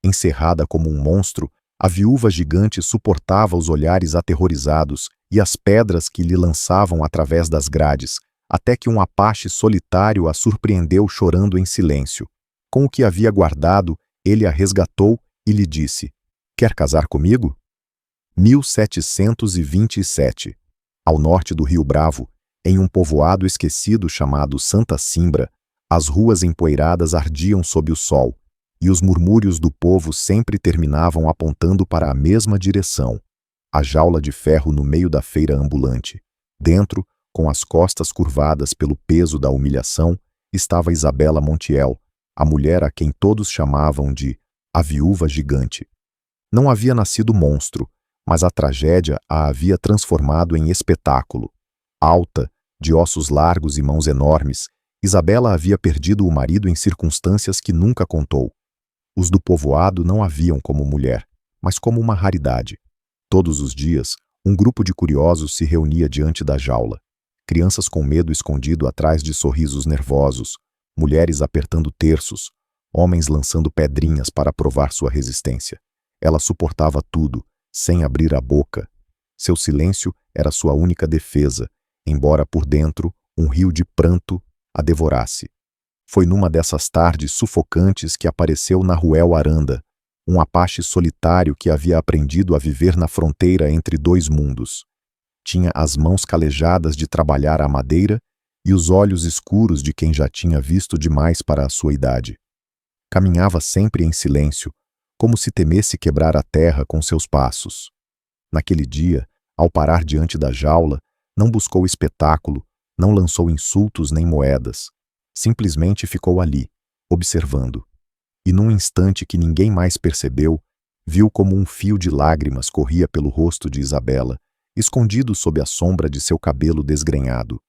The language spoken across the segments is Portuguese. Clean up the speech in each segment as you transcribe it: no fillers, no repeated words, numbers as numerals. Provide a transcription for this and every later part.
Encerrada como um monstro, a viúva gigante suportava os olhares aterrorizados e as pedras que lhe lançavam através das grades, até que um Apache solitário a surpreendeu chorando em silêncio. Com o que havia guardado, ele a resgatou e lhe disse: "Quer casar comigo?" 1727. Ao norte do Rio Bravo, em um povoado esquecido chamado Santa Cimbra, as ruas empoeiradas ardiam sob o sol, e os murmúrios do povo sempre terminavam apontando para a mesma direção: a jaula de ferro no meio da feira ambulante. Dentro, com as costas curvadas pelo peso da humilhação, estava Isabela Montiel, a mulher a quem todos chamavam de a viúva gigante. Não havia nascido monstro, mas a tragédia a havia transformado em espetáculo. Alta, de ossos largos e mãos enormes, Isabela havia perdido o marido em circunstâncias que nunca contou. Os do povoado não a viam como mulher, mas como uma raridade. Todos os dias, um grupo de curiosos se reunia diante da jaula. Crianças com medo escondido atrás de sorrisos nervosos, mulheres apertando terços, homens lançando pedrinhas para provar sua resistência. Ela suportava tudo, sem abrir a boca. Seu silêncio era sua única defesa, embora por dentro um rio de pranto a devorasse. Foi numa dessas tardes sufocantes que apareceu Nahuel Aranda, um Apache solitário que havia aprendido a viver na fronteira entre dois mundos. Tinha as mãos calejadas de trabalhar a madeira e os olhos escuros de quem já tinha visto demais para a sua idade. Caminhava sempre em silêncio, como se temesse quebrar a terra com seus passos. Naquele dia, ao parar diante da jaula, não buscou espetáculo, não lançou insultos nem moedas. Simplesmente ficou ali, observando. E num instante que ninguém mais percebeu, viu como um fio de lágrimas corria pelo rosto de Isabela, escondido sob a sombra de seu cabelo desgrenhado.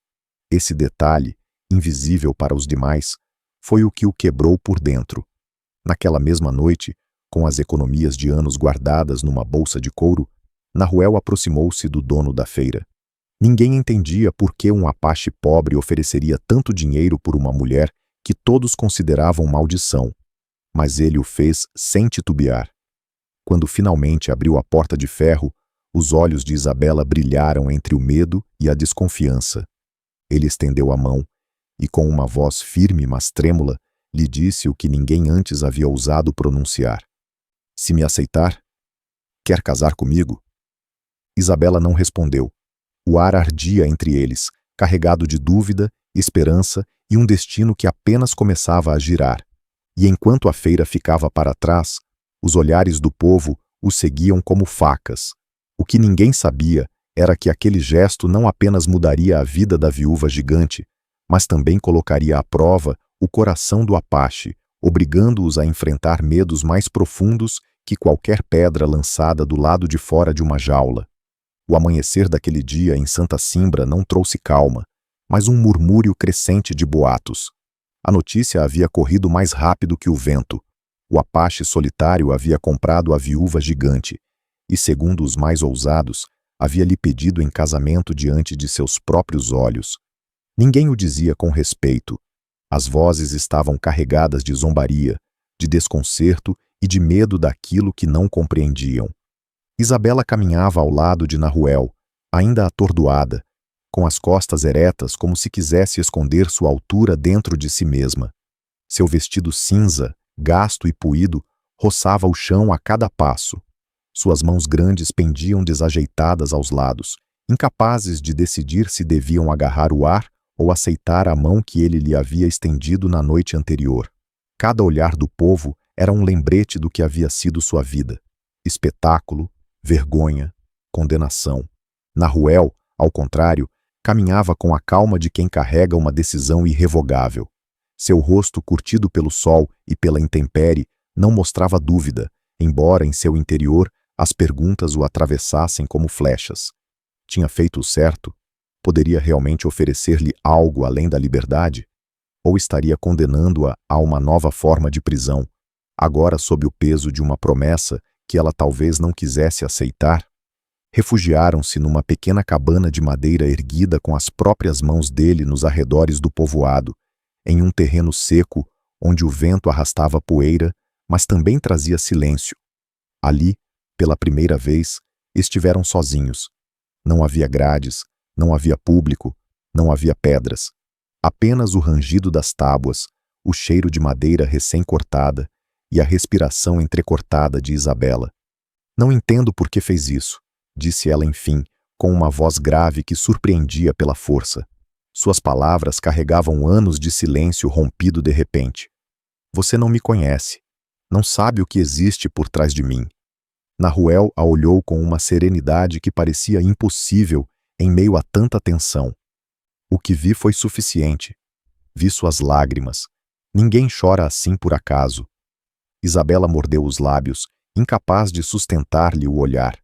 Esse detalhe, invisível para os demais, foi o que o quebrou por dentro. Naquela mesma noite, com as economias de anos guardadas numa bolsa de couro, Nahuel aproximou-se do dono da feira. Ninguém entendia por que um Apache pobre ofereceria tanto dinheiro por uma mulher que todos consideravam maldição, mas ele o fez sem titubear. Quando finalmente abriu a porta de ferro, os olhos de Isabela brilharam entre o medo e a desconfiança. Ele estendeu a mão e, com uma voz firme mas trêmula, lhe disse o que ninguém antes havia ousado pronunciar: "Se me aceitar, quer casar comigo?" Isabela não respondeu. O ar ardia entre eles, carregado de dúvida, esperança e um destino que apenas começava a girar. E enquanto a feira ficava para trás, os olhares do povo o seguiam como facas. O que ninguém sabia era que aquele gesto não apenas mudaria a vida da viúva gigante, mas também colocaria à prova o coração do Apache, obrigando-os a enfrentar medos mais profundos que qualquer pedra lançada do lado de fora de uma jaula. O amanhecer daquele dia em Santa Cimbra não trouxe calma, mas um murmúrio crescente de boatos. A notícia havia corrido mais rápido que o vento. O Apache solitário havia comprado a viúva gigante e, segundo os mais ousados, havia lhe pedido em casamento diante de seus próprios olhos. Ninguém o dizia com respeito. As vozes estavam carregadas de zombaria, de desconcerto e de medo daquilo que não compreendiam. Isabela caminhava ao lado de Nahuel, ainda atordoada, com as costas eretas como se quisesse esconder sua altura dentro de si mesma. Seu vestido cinza, gasto e puído, roçava o chão a cada passo. Suas mãos grandes pendiam desajeitadas aos lados, incapazes de decidir se deviam agarrar o ar ou aceitar a mão que ele lhe havia estendido na noite anterior. Cada olhar do povo era um lembrete do que havia sido sua vida. Espetáculo, vergonha, condenação. Nahuel, ao contrário, caminhava com a calma de quem carrega uma decisão irrevogável. Seu rosto, curtido pelo sol e pela intempérie, não mostrava dúvida, embora em seu interior as perguntas o atravessassem como flechas. Tinha feito o certo? Poderia realmente oferecer-lhe algo além da liberdade? Ou estaria condenando-a a uma nova forma de prisão, agora sob o peso de uma promessa que ela talvez não quisesse aceitar? Refugiaram-se numa pequena cabana de madeira erguida com as próprias mãos dele nos arredores do povoado, em um terreno seco onde o vento arrastava poeira, mas também trazia silêncio. Ali, pela primeira vez, estiveram sozinhos. Não havia grades, não havia público, não havia pedras. Apenas o rangido das tábuas, o cheiro de madeira recém-cortada e a respiração entrecortada de Isabela. Não entendo por que fez isso, disse ela enfim, com uma voz grave que surpreendia pela força. Suas palavras carregavam anos de silêncio rompido de repente. Você não me conhece. Não sabe o que existe por trás de mim. Nahuel a olhou com uma serenidade que parecia impossível em meio a tanta tensão. O que vi foi suficiente. Vi suas lágrimas. Ninguém chora assim por acaso. Isabela mordeu os lábios, incapaz de sustentar-lhe o olhar.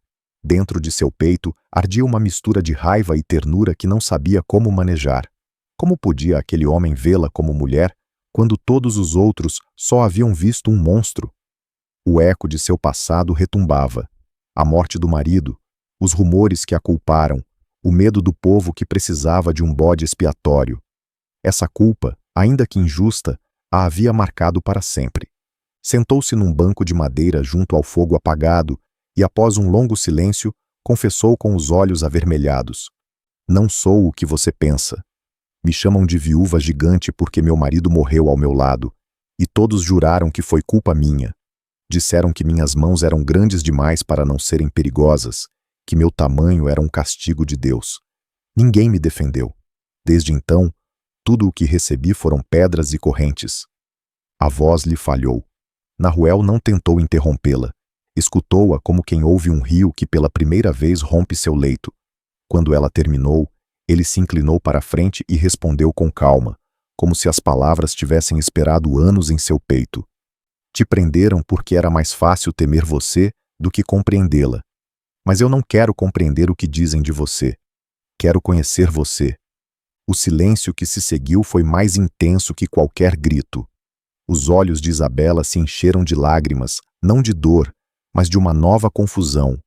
Dentro de seu peito ardia uma mistura de raiva e ternura que não sabia como manejar. Como podia aquele homem vê-la como mulher, quando todos os outros só haviam visto um monstro? O eco de seu passado retumbava. A morte do marido, os rumores que a culparam, o medo do povo que precisava de um bode expiatório. Essa culpa, ainda que injusta, a havia marcado para sempre. Sentou-se num banco de madeira junto ao fogo apagado e, após um longo silêncio, confessou com os olhos avermelhados: Não sou o que você pensa. Me chamam de viúva gigante porque meu marido morreu ao meu lado, e todos juraram que foi culpa minha. Disseram que minhas mãos eram grandes demais para não serem perigosas, que meu tamanho era um castigo de Deus. Ninguém me defendeu. Desde então, tudo o que recebi foram pedras e correntes. A voz lhe falhou. Nahuel não tentou interrompê-la. Escutou-a como quem ouve um rio que pela primeira vez rompe seu leito. Quando ela terminou, ele se inclinou para a frente e respondeu com calma, como se as palavras tivessem esperado anos em seu peito. Te prenderam porque era mais fácil temer você do que compreendê-la. Mas eu não quero compreender o que dizem de você. Quero conhecer você. O silêncio que se seguiu foi mais intenso que qualquer grito. Os olhos de Isabela se encheram de lágrimas, não de dor, mas de uma nova confusão.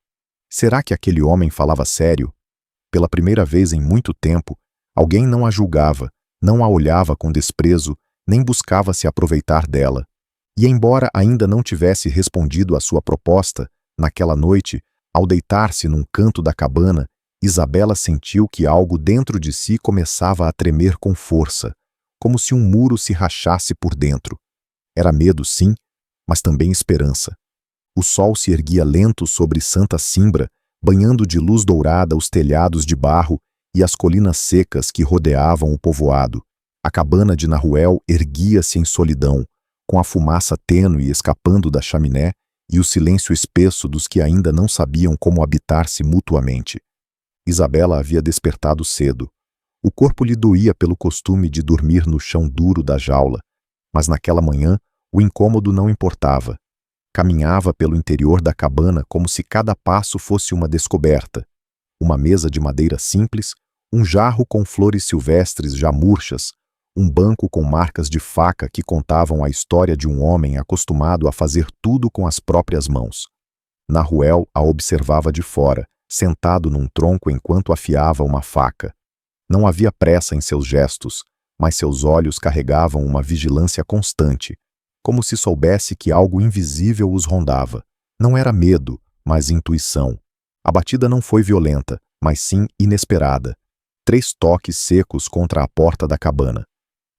Será que aquele homem falava sério? Pela primeira vez em muito tempo, alguém não a julgava, não a olhava com desprezo, nem buscava se aproveitar dela. E embora ainda não tivesse respondido à sua proposta, naquela noite, ao deitar-se num canto da cabana, Isabela sentiu que algo dentro de si começava a tremer com força, como se um muro se rachasse por dentro. Era medo, sim, mas também esperança. O sol se erguia lento sobre Santa Cimbra, banhando de luz dourada os telhados de barro e as colinas secas que rodeavam o povoado. A cabana de Nahuel erguia-se em solidão, com a fumaça tênue escapando da chaminé e o silêncio espesso dos que ainda não sabiam como habitar-se mutuamente. Isabela havia despertado cedo. O corpo lhe doía pelo costume de dormir no chão duro da jaula, mas naquela manhã o incômodo não importava. Caminhava pelo interior da cabana como se cada passo fosse uma descoberta. Uma mesa de madeira simples, um jarro com flores silvestres já murchas, um banco com marcas de faca que contavam a história de um homem acostumado a fazer tudo com as próprias mãos. Nahuel a observava de fora, sentado num tronco enquanto afiava uma faca. Não havia pressa em seus gestos, mas seus olhos carregavam uma vigilância constante, como se soubesse que algo invisível os rondava. Não era medo, mas intuição. A batida não foi violenta, mas sim inesperada. 3 toques secos contra a porta da cabana.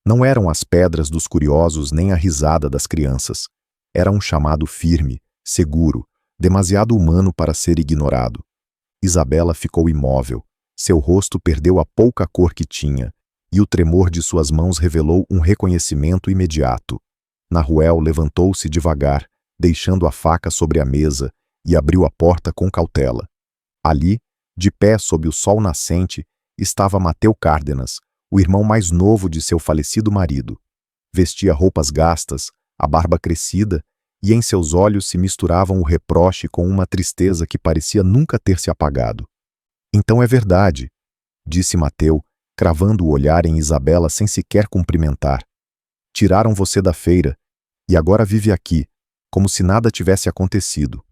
Não eram as pedras dos curiosos nem a risada das crianças. Era um chamado firme, seguro, demasiado humano para ser ignorado. Isabela ficou imóvel. Seu rosto perdeu a pouca cor que tinha, e o tremor de suas mãos revelou um reconhecimento imediato. Nahuel levantou-se devagar, deixando a faca sobre a mesa, e abriu a porta com cautela. Ali, de pé sob o sol nascente, estava Mateu Cárdenas, o irmão mais novo de seu falecido marido. Vestia roupas gastas, a barba crescida, e em seus olhos se misturavam o reproche com uma tristeza que parecia nunca ter se apagado. Então é verdade, disse Mateu, cravando o olhar em Isabela sem sequer cumprimentar. Tiraram você da feira, e agora vive aqui, como se nada tivesse acontecido.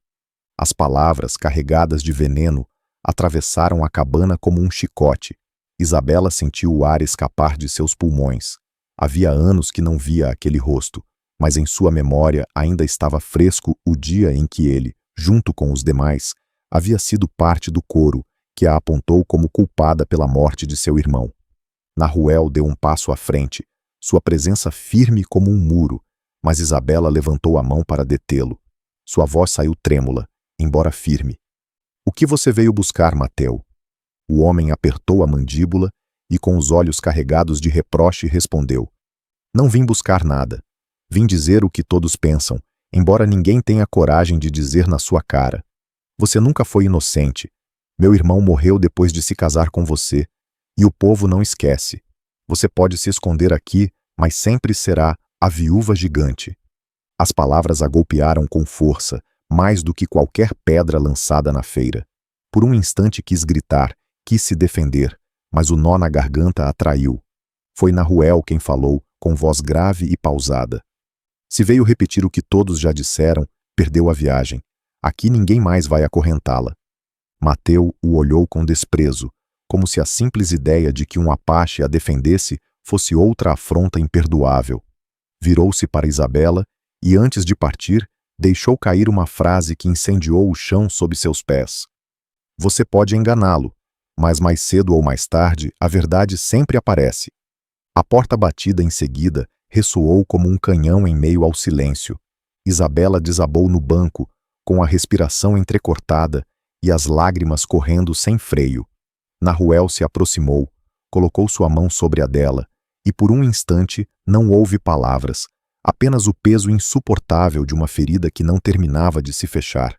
As palavras, carregadas de veneno, atravessaram a cabana como um chicote. Isabela sentiu o ar escapar de seus pulmões. Havia anos que não via aquele rosto, mas em sua memória ainda estava fresco o dia em que ele, junto com os demais, havia sido parte do coro que a apontou como culpada pela morte de seu irmão. Nahuel deu um passo à frente, sua presença firme como um muro, mas Isabela levantou a mão para detê-lo. Sua voz saiu trêmula, embora firme. "O que você veio buscar, Mateu?" O homem apertou a mandíbula e, com os olhos carregados de reproche, respondeu: "Não vim buscar nada. Vim dizer o que todos pensam, embora ninguém tenha coragem de dizer na sua cara. Você nunca foi inocente. Meu irmão morreu depois de se casar com você, e o povo não esquece. Você pode se esconder aqui, mas sempre será a viúva gigante." As palavras a golpearam com força, mais do que qualquer pedra lançada na feira. Por um instante quis gritar, quis se defender, mas o nó na garganta a traiu. Foi Nahuel quem falou, com voz grave e pausada. "Se veio repetir o que todos já disseram, perdeu a viagem. Aqui ninguém mais vai acorrentá-la." Mateu o olhou com desprezo, como se a simples ideia de que um apache a defendesse fosse outra afronta imperdoável. Virou-se para Isabela e, antes de partir, deixou cair uma frase que incendiou o chão sob seus pés. "Você pode enganá-lo, mas mais cedo ou mais tarde a verdade sempre aparece." A porta batida em seguida ressoou como um canhão em meio ao silêncio. Isabela desabou no banco, com a respiração entrecortada e as lágrimas correndo sem freio. Nahuel se aproximou, colocou sua mão sobre a dela, e por um instante não houve palavras, apenas o peso insuportável de uma ferida que não terminava de se fechar.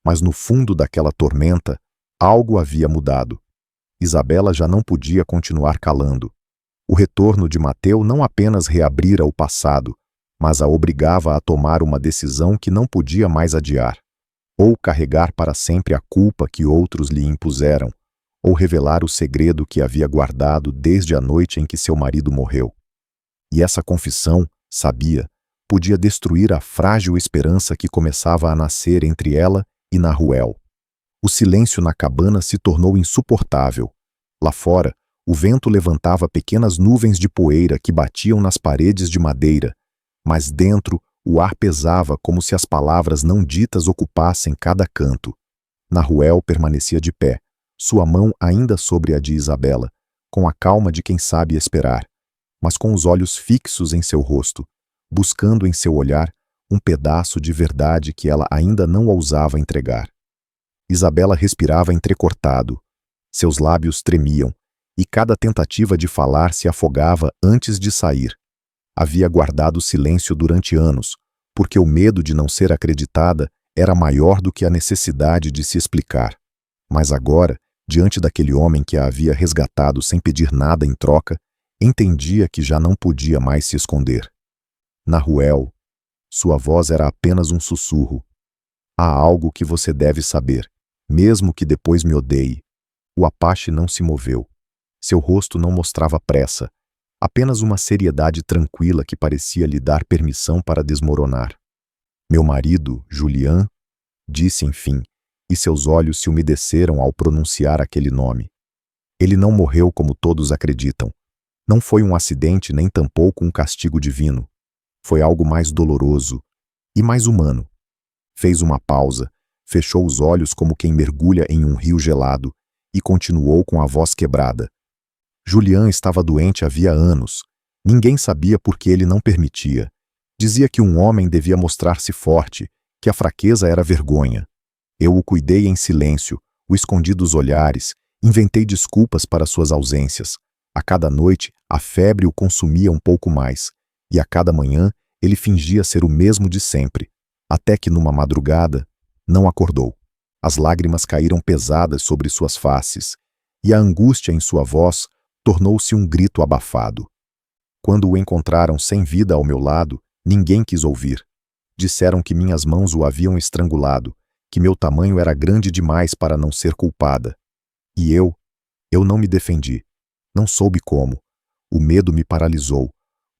Mas no fundo daquela tormenta, algo havia mudado. Isabela já não podia continuar calando. O retorno de Mateu não apenas reabrira o passado, mas a obrigava a tomar uma decisão que não podia mais adiar. Ou carregar para sempre a culpa que outros lhe impuseram, ou revelar o segredo que havia guardado desde a noite em que seu marido morreu. E essa confissão, sabia, podia destruir a frágil esperança que começava a nascer entre ela e Nahuel. O silêncio na cabana se tornou insuportável. Lá fora, o vento levantava pequenas nuvens de poeira que batiam nas paredes de madeira, mas dentro o ar pesava como se as palavras não ditas ocupassem cada canto. Nahuel permanecia de pé, sua mão ainda sobre a de Isabela, com a calma de quem sabe esperar, mas com os olhos fixos em seu rosto, buscando em seu olhar um pedaço de verdade que ela ainda não ousava entregar. Isabela respirava entrecortado, seus lábios tremiam, e cada tentativa de falar se afogava antes de sair. Havia guardado silêncio durante anos, porque o medo de não ser acreditada era maior do que a necessidade de se explicar. Mas agora, diante daquele homem que a havia resgatado sem pedir nada em troca, entendia que já não podia mais se esconder. Nahuel, sua voz era apenas um sussurro. "Há algo que você deve saber, mesmo que depois me odeie." O apache não se moveu. Seu rosto não mostrava pressa, apenas uma seriedade tranquila que parecia lhe dar permissão para desmoronar. "Meu marido, Julian", disse enfim, e seus olhos se umedeceram ao pronunciar aquele nome. "Ele não morreu como todos acreditam. Não foi um acidente nem tampouco um castigo divino. Foi algo mais doloroso e mais humano." Fez uma pausa, fechou os olhos como quem mergulha em um rio gelado e continuou com a voz quebrada. "Julian estava doente havia anos. Ninguém sabia por que ele não permitia. Dizia que um homem devia mostrar-se forte, que a fraqueza era vergonha. Eu o cuidei em silêncio, o escondi dos olhares, inventei desculpas para suas ausências. A cada noite, a febre o consumia um pouco mais, e a cada manhã ele fingia ser o mesmo de sempre, até que numa madrugada não acordou. As lágrimas caíram pesadas sobre suas faces, e a angústia em sua voz tornou-se um grito abafado. Quando o encontraram sem vida ao meu lado, ninguém quis ouvir. Disseram que minhas mãos o haviam estrangulado, que meu tamanho era grande demais para não ser culpada. E eu não me defendi. Não soube como. O medo me paralisou.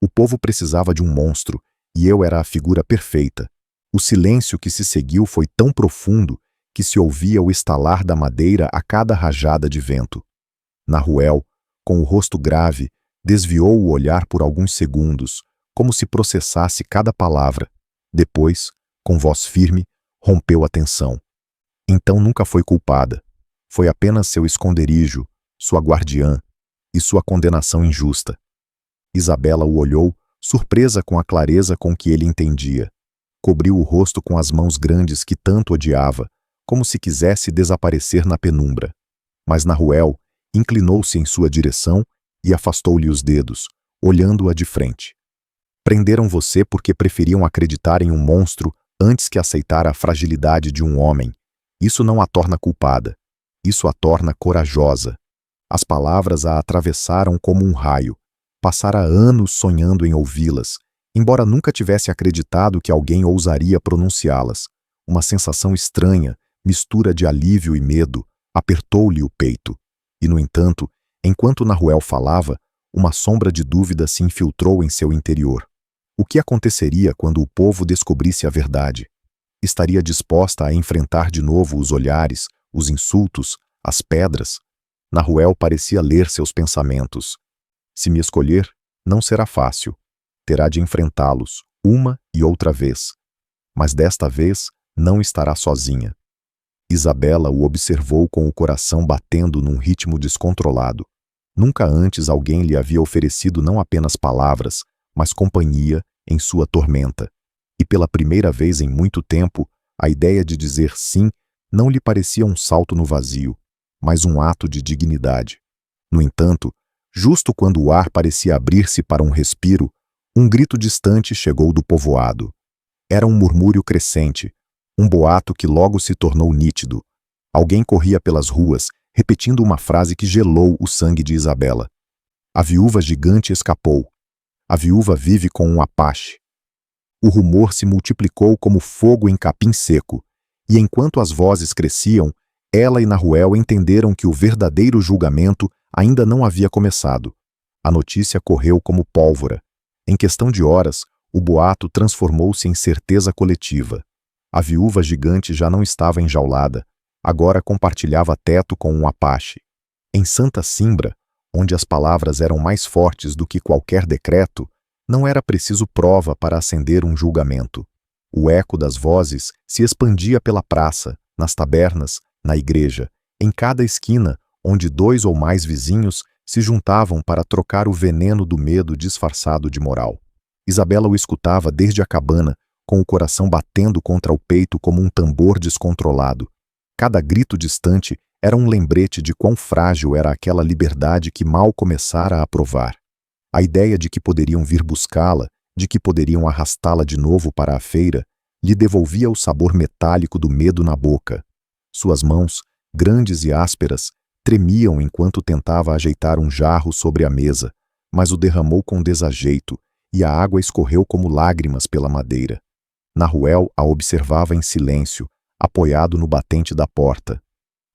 O povo precisava de um monstro, e eu era a figura perfeita. O silêncio que se seguiu foi tão profundo que se ouvia o estalar da madeira a cada rajada de vento. Nahuel, com o rosto grave, desviou o olhar por alguns segundos, como se processasse cada palavra. Depois, com voz firme, rompeu a tensão. Então nunca foi culpada. Foi apenas seu esconderijo, sua guardiã e sua condenação injusta. Isabela o olhou, surpresa com a clareza com que ele entendia. Cobriu o rosto com as mãos grandes que tanto odiava, como se quisesse desaparecer na penumbra. Mas Nahuel inclinou-se em sua direção e afastou-lhe os dedos, olhando-a de frente. Prenderam você porque preferiam acreditar em um monstro antes que aceitar a fragilidade de um homem. Isso não a torna culpada. Isso a torna corajosa. As palavras a atravessaram como um raio. Passara anos sonhando em ouvi-las, embora nunca tivesse acreditado que alguém ousaria pronunciá-las. Uma sensação estranha, mistura de alívio e medo, apertou-lhe o peito. E, no entanto, enquanto Nahuel falava, uma sombra de dúvida se infiltrou em seu interior. O que aconteceria quando o povo descobrisse a verdade? Estaria disposta a enfrentar de novo os olhares, os insultos, as pedras? Nahuel parecia ler seus pensamentos. Se me escolher, não será fácil. Terá de enfrentá-los, uma e outra vez. Mas desta vez, não estará sozinha. Isabela o observou com o coração batendo num ritmo descontrolado. Nunca antes alguém lhe havia oferecido não apenas palavras, mas companhia em sua tormenta. E pela primeira vez em muito tempo, a ideia de dizer sim não lhe parecia um salto no vazio, mas um ato de dignidade. No entanto, justo quando o ar parecia abrir-se para um respiro, um grito distante chegou do povoado. Era um murmúrio crescente, um boato que logo se tornou nítido. Alguém corria pelas ruas, repetindo uma frase que gelou o sangue de Isabela. A viúva gigante escapou. A viúva vive com um apache. O rumor se multiplicou como fogo em capim seco, e enquanto as vozes cresciam, ela e Nahuel entenderam que o verdadeiro julgamento ainda não havia começado. A notícia correu como pólvora. Em questão de horas, o boato transformou-se em certeza coletiva. A viúva gigante já não estava enjaulada, agora compartilhava teto com um apache. Em Santa Cimbra, onde as palavras eram mais fortes do que qualquer decreto, não era preciso prova para acender um julgamento. O eco das vozes se expandia pela praça, nas tabernas, na igreja, em cada esquina, onde 2 ou mais vizinhos se juntavam para trocar o veneno do medo disfarçado de moral. Isabela o escutava desde a cabana, com o coração batendo contra o peito como um tambor descontrolado. Cada grito distante era um lembrete de quão frágil era aquela liberdade que mal começara a provar. A ideia de que poderiam vir buscá-la, de que poderiam arrastá-la de novo para a feira, lhe devolvia o sabor metálico do medo na boca. Suas mãos, grandes e ásperas, tremiam enquanto tentava ajeitar um jarro sobre a mesa, mas o derramou com desajeito, e a água escorreu como lágrimas pela madeira. Nahuel a observava em silêncio, apoiado no batente da porta.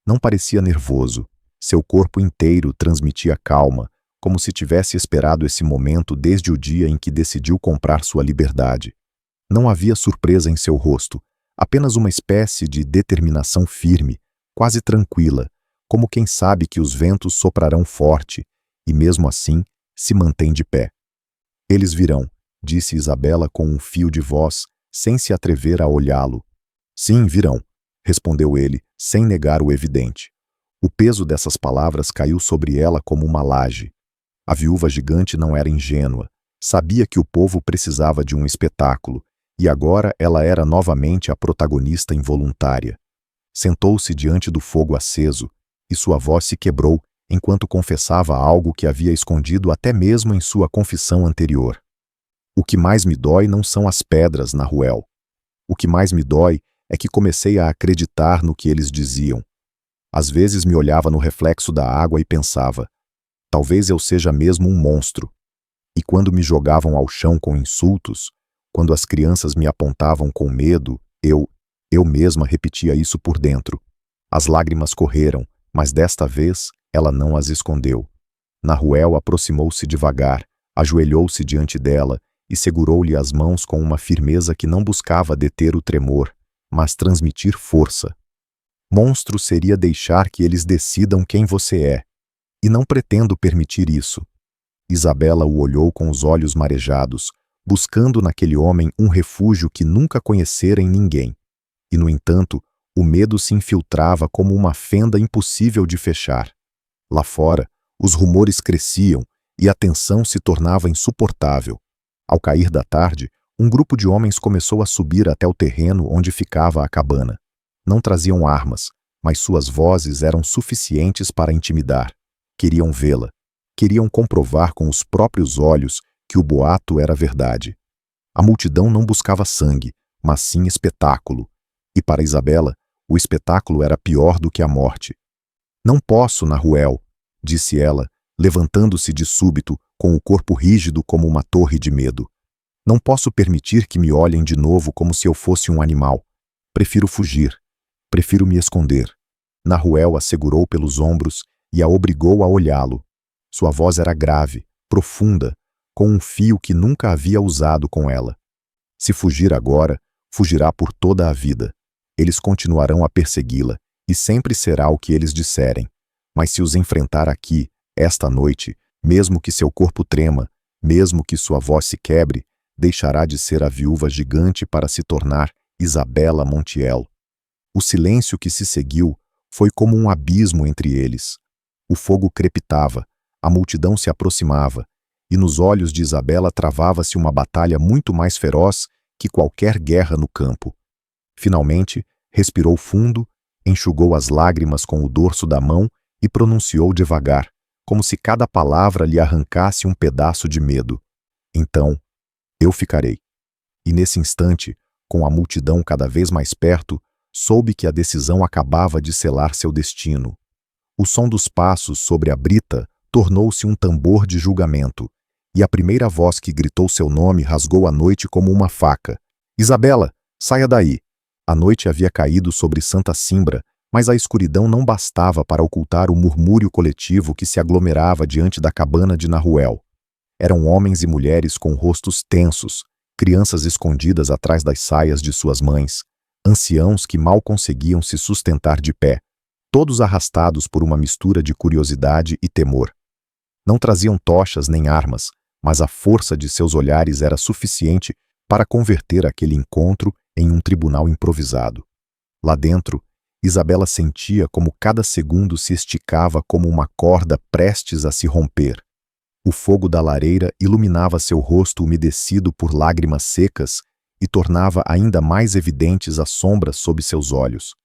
Não parecia nervoso. Seu corpo inteiro transmitia calma, como se tivesse esperado esse momento desde o dia em que decidiu comprar sua liberdade. Não havia surpresa em seu rosto, apenas uma espécie de determinação firme, quase tranquila, como quem sabe que os ventos soprarão forte, e mesmo assim se mantém de pé. Eles virão, disse Isabela com um fio de voz, sem se atrever a olhá-lo. Sim, virão, respondeu ele, sem negar o evidente. O peso dessas palavras caiu sobre ela como uma laje. A viúva gigante não era ingênua. Sabia que o povo precisava de um espetáculo, e agora ela era novamente a protagonista involuntária. Sentou-se diante do fogo aceso, e sua voz se quebrou enquanto confessava algo que havia escondido até mesmo em sua confissão anterior. O que mais me dói não são as pedras, Nahuel. O que mais me dói é que comecei a acreditar no que eles diziam. Às vezes me olhava no reflexo da água e pensava, talvez eu seja mesmo um monstro. E quando me jogavam ao chão com insultos, quando as crianças me apontavam com medo, eu mesma repetia isso por dentro. As lágrimas correram, mas desta vez ela não as escondeu. Nahuel aproximou-se devagar, ajoelhou-se diante dela e segurou-lhe as mãos com uma firmeza que não buscava deter o tremor, mas transmitir força. Monstro seria deixar que eles decidam quem você é, e não pretendo permitir isso. Isabela o olhou com os olhos marejados, buscando naquele homem um refúgio que nunca conhecera em ninguém. E, no entanto, o medo se infiltrava como uma fenda impossível de fechar. Lá fora, os rumores cresciam e a tensão se tornava insuportável. Ao cair da tarde, um grupo de homens começou a subir até o terreno onde ficava a cabana. Não traziam armas, mas suas vozes eram suficientes para intimidar. Queriam vê-la. Queriam comprovar com os próprios olhos que o boato era verdade. A multidão não buscava sangue, mas sim espetáculo. E para Isabela, o espetáculo era pior do que a morte. Não posso, Nahuel, disse ela, levantando-se de súbito, com o corpo rígido como uma torre de medo. Não posso permitir que me olhem de novo como se eu fosse um animal. Prefiro fugir. Prefiro me esconder. Nahuel a segurou pelos ombros e a obrigou a olhá-lo. Sua voz era grave, profunda, com um fio que nunca havia usado com ela. Se fugir agora, fugirá por toda a vida. Eles continuarão a persegui-la, e sempre será o que eles disserem. Mas se os enfrentar aqui, esta noite, mesmo que seu corpo trema, mesmo que sua voz se quebre, deixará de ser a viúva gigante para se tornar Isabela Montiel. O silêncio que se seguiu foi como um abismo entre eles. O fogo crepitava, a multidão se aproximava, e nos olhos de Isabela travava-se uma batalha muito mais feroz que qualquer guerra no campo. Finalmente, respirou fundo, enxugou as lágrimas com o dorso da mão e pronunciou devagar, como se cada palavra lhe arrancasse um pedaço de medo. Então, eu ficarei. E nesse instante, com a multidão cada vez mais perto, soube que a decisão acabava de selar seu destino. O som dos passos sobre a brita tornou-se um tambor de julgamento, e a primeira voz que gritou seu nome rasgou a noite como uma faca. Isabela, saia daí! A noite havia caído sobre Santa Cimbra, mas a escuridão não bastava para ocultar o murmúrio coletivo que se aglomerava diante da cabana de Nahuel. Eram homens e mulheres com rostos tensos, crianças escondidas atrás das saias de suas mães, anciãos que mal conseguiam se sustentar de pé, todos arrastados por uma mistura de curiosidade e temor. Não traziam tochas nem armas, mas a força de seus olhares era suficiente para converter aquele encontro em um tribunal improvisado. Lá dentro, Isabela sentia como cada segundo se esticava como uma corda prestes a se romper. O fogo da lareira iluminava seu rosto umedecido por lágrimas secas e tornava ainda mais evidentes as sombras sob seus olhos.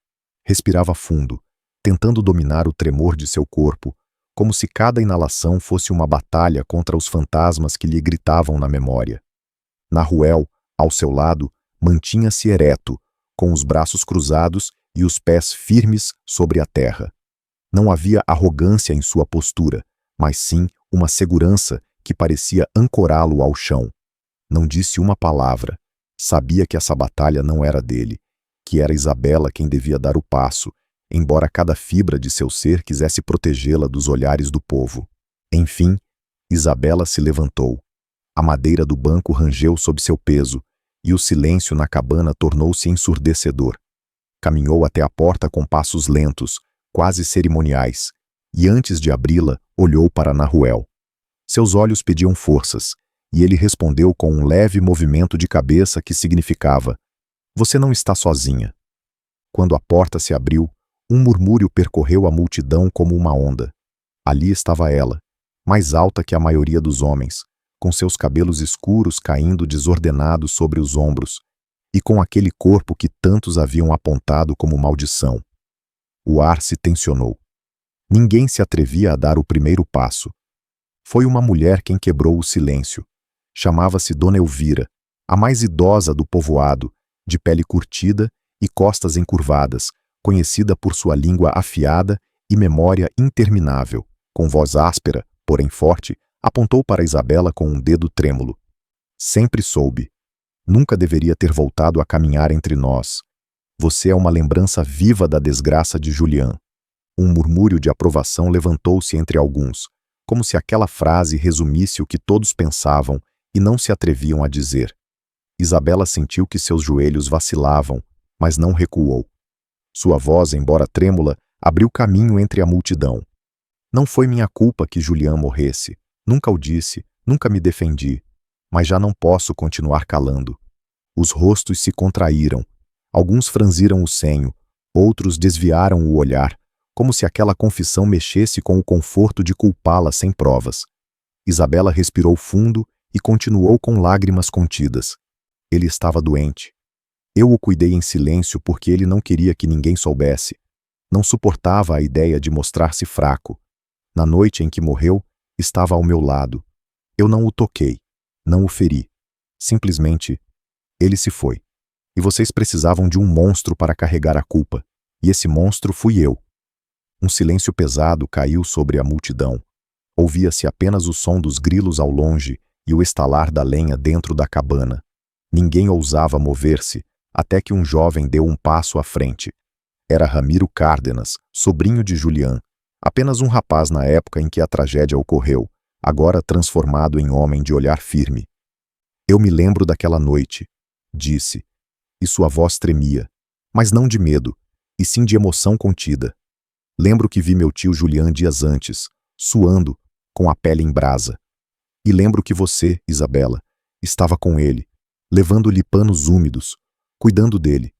Respirava fundo, tentando dominar o tremor de seu corpo, como se cada inalação fosse uma batalha contra os fantasmas que lhe gritavam na memória. Nahuel, ao seu lado, mantinha-se ereto, com os braços cruzados e os pés firmes sobre a terra. Não havia arrogância em sua postura, mas sim uma segurança que parecia ancorá-lo ao chão. Não disse uma palavra. Sabia que essa batalha não era dele, que era Isabela quem devia dar o passo, embora cada fibra de seu ser quisesse protegê-la dos olhares do povo. Enfim, Isabela se levantou. A madeira do banco rangeu sob seu peso, e o silêncio na cabana tornou-se ensurdecedor. Caminhou até a porta com passos lentos, quase cerimoniais, e antes de abri-la, olhou para Nahuel. Seus olhos pediam forças, e ele respondeu com um leve movimento de cabeça que significava: "Você não está sozinha." Quando a porta se abriu, um murmúrio percorreu a multidão como uma onda. Ali estava ela, mais alta que a maioria dos homens, com seus cabelos escuros caindo desordenados sobre os ombros, e com aquele corpo que tantos haviam apontado como maldição. O ar se tensionou. Ninguém se atrevia a dar o primeiro passo. Foi uma mulher quem quebrou o silêncio. Chamava-se Dona Elvira, a mais idosa do povoado, de pele curtida e costas encurvadas, conhecida por sua língua afiada e memória interminável. Com voz áspera, porém forte, apontou para Isabela com um dedo trêmulo. "Sempre soube. Nunca deveria ter voltado a caminhar entre nós. Você é uma lembrança viva da desgraça de Julián." Um murmúrio de aprovação levantou-se entre alguns, como se aquela frase resumisse o que todos pensavam e não se atreviam a dizer. Isabela sentiu que seus joelhos vacilavam, mas não recuou. Sua voz, embora trêmula, abriu caminho entre a multidão. "Não foi minha culpa que Julián morresse. Nunca o disse, nunca me defendi. Mas já não posso continuar calando. Os rostos se contraíram. Alguns franziram o senho, outros desviaram o olhar, como se aquela confissão mexesse com o conforto de culpá-la sem provas. Isabela respirou fundo e continuou com lágrimas contidas. Ele estava doente. Eu o cuidei em silêncio porque ele não queria que ninguém soubesse. Não suportava a ideia de mostrar-se fraco. Na noite em que morreu, estava ao meu lado. Eu não o toquei, não o feri. Simplesmente, ele se foi. E vocês precisavam de um monstro para carregar a culpa. E esse monstro fui eu. Um silêncio pesado caiu sobre a multidão. Ouvia-se apenas o som dos grilos ao longe e o estalar da lenha dentro da cabana. Ninguém ousava mover-se, até que um jovem deu um passo à frente. Era Ramiro Cárdenas, sobrinho de Julián, apenas um rapaz na época em que a tragédia ocorreu, agora transformado em homem de olhar firme. Eu me lembro daquela noite, disse, e sua voz tremia, mas não de medo, e sim de emoção contida. Lembro que vi meu tio Julián dias antes, suando, com a pele em brasa. E lembro que você, Isabela, estava com ele, levando-lhe panos úmidos, cuidando dele.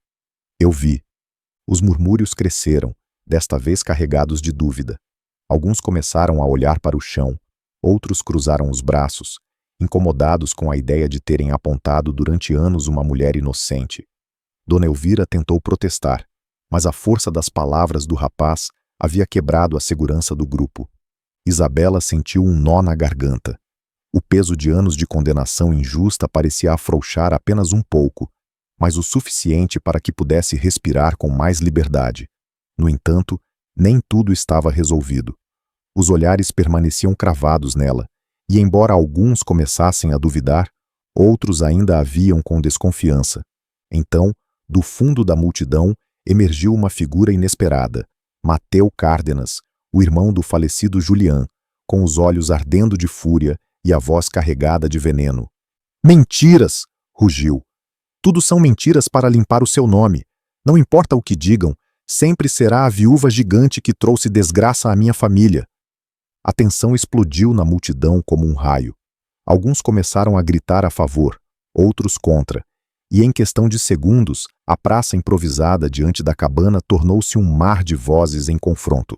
Eu vi. Os murmúrios cresceram, desta vez carregados de dúvida. Alguns começaram a olhar para o chão, outros cruzaram os braços, incomodados com a ideia de terem apontado durante anos uma mulher inocente. Dona Elvira tentou protestar, mas a força das palavras do rapaz havia quebrado a segurança do grupo. Isabela sentiu um nó na garganta. O peso de anos de condenação injusta parecia afrouxar apenas um pouco, mas o suficiente para que pudesse respirar com mais liberdade. No entanto, nem tudo estava resolvido. Os olhares permaneciam cravados nela, e embora alguns começassem a duvidar, outros ainda a viam com desconfiança. Então, do fundo da multidão, emergiu uma figura inesperada, Mateu Cárdenas, o irmão do falecido Julián, com os olhos ardendo de fúria e a voz carregada de veneno. "Mentiras!" rugiu. "Tudo são mentiras para limpar o seu nome. Não importa o que digam, sempre será a viúva gigante que trouxe desgraça à minha família." A tensão explodiu na multidão como um raio. Alguns começaram a gritar a favor, outros contra, e em questão de segundos, a praça improvisada diante da cabana tornou-se um mar de vozes em confronto.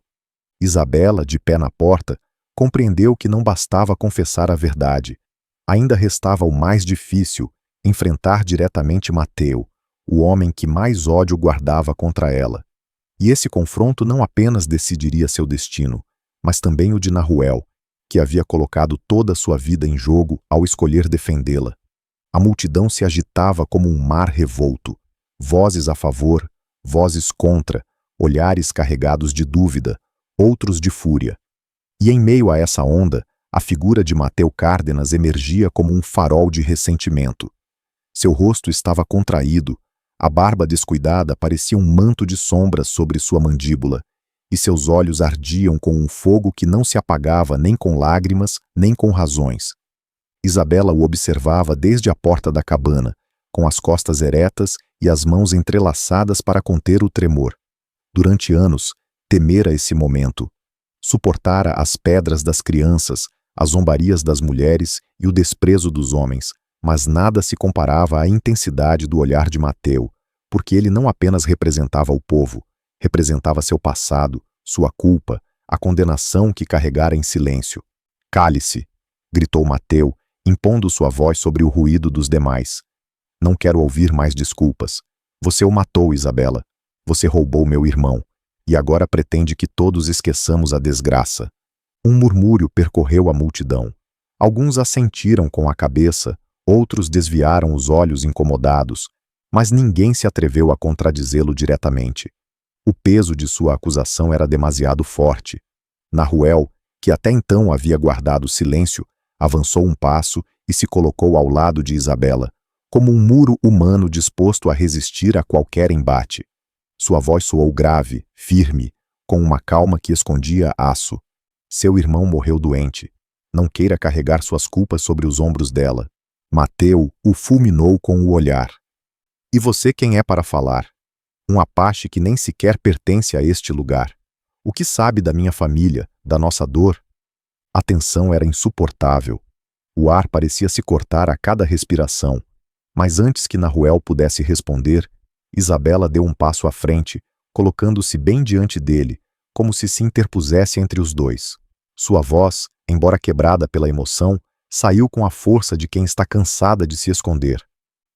Isabela, de pé na porta, compreendeu que não bastava confessar a verdade. Ainda restava o mais difícil, enfrentar diretamente Mateu, o homem que mais ódio guardava contra ela. E esse confronto não apenas decidiria seu destino, mas também o de Nahuel, que havia colocado toda a sua vida em jogo ao escolher defendê-la. A multidão se agitava como um mar revolto, vozes a favor, vozes contra, olhares carregados de dúvida, outros de fúria. E em meio a essa onda, a figura de Mateu Cárdenas emergia como um farol de ressentimento. Seu rosto estava contraído, a barba descuidada parecia um manto de sombras sobre sua mandíbula, e seus olhos ardiam com um fogo que não se apagava nem com lágrimas, nem com razões. Isabela o observava desde a porta da cabana, com as costas eretas e as mãos entrelaçadas para conter o tremor. Durante anos, temera esse momento. Suportara as pedras das crianças, as zombarias das mulheres e o desprezo dos homens, mas nada se comparava à intensidade do olhar de Mateu, porque ele não apenas representava o povo, representava seu passado, sua culpa, a condenação que carregara em silêncio. "Cale-se!" gritou Mateu, impondo sua voz sobre o ruído dos demais. "Não quero ouvir mais desculpas. Você o matou, Isabela. Você roubou meu irmão. E agora pretende que todos esqueçamos a desgraça." Um murmúrio percorreu a multidão. Alguns assentiram com a cabeça, outros desviaram os olhos incomodados, mas ninguém se atreveu a contradizê-lo diretamente. O peso de sua acusação era demasiado forte. Nahuel, que até então havia guardado silêncio, avançou um passo e se colocou ao lado de Isabela, como um muro humano disposto a resistir a qualquer embate. Sua voz soou grave, firme, com uma calma que escondia aço. Seu irmão morreu doente. Não queira carregar suas culpas sobre os ombros dela. Mateu o fulminou com o olhar. "E você quem é para falar? Um apache que nem sequer pertence a este lugar. O que sabe da minha família, da nossa dor?" A tensão era insuportável. O ar parecia se cortar a cada respiração, mas antes que Nahuel pudesse responder, Isabela deu um passo à frente, colocando-se bem diante dele, como se interpusesse entre os dois. Sua voz, embora quebrada pela emoção, saiu com a força de quem está cansada de se esconder.